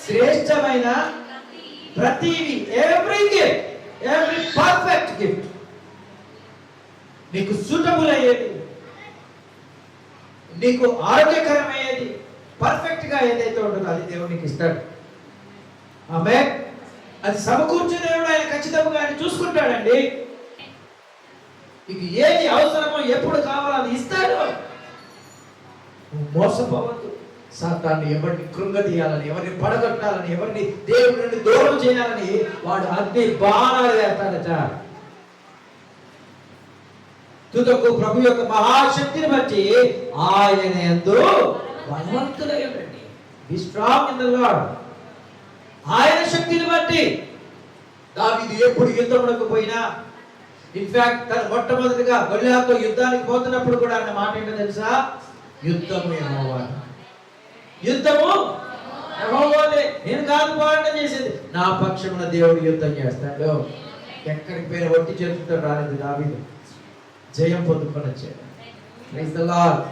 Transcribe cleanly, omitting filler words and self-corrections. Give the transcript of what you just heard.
శ్రేష్టమైన ప్రతివి, every gift, every perfect gift, నీకు సూటబుల్ అయ్యేది, నీకు ఆరోగ్యకరమయ్యేది, పర్ఫెక్ట్ గా ఏదైతే ఉంటుందో అది దేవుడు నీకు ఇస్తాడు. ఆమేన్. అది సమకూర్చిన దేవుడు ఆయన ఖచ్చితంగా ఆయన చూసుకుంటాడండి. నీకు ఏది అవసరమో ఎప్పుడు కావాలో అది ఇస్తాడు. మోసపోవద్దు. సాతాన్ని ఎవరిని కృంగదీయాలని, ఎవరిని పడగొట్టాలని, ఎవరిని దేవుడి నుండి దూరం చేయాలని వాడు అగ్ని బాణాలు వేస్తాడట. తుదకు ప్రభు యొక్క మహాశక్తిని బట్టి ఆయన యందు బలవంతులై ఉండండి. Be strong in the lord. ఆయన శక్తిని బట్టి దావీదు ఎప్పుడు యుద్ధమునకు పోయినా, ఇన్ఫాక్ట్ తన మొట్టమొదటిగా గొల్లియాతో యుద్ధానికి పోతున్నప్పుడు కూడా అన్న మాట ఏంటో తెలుసా? యుద్ధము యెహోవా, యుద్ధము యెహోవాదే, నేను కాదు పోరాటం చేసేది, నా పక్షమున దేవుడు యుద్ధం చేస్తాడు. ఎక్కడికి పోయిన ఒట్టి చేతులతో రాలేదు దావీదు, జయం పొందుకొని వచ్చాడు. Praise the lord.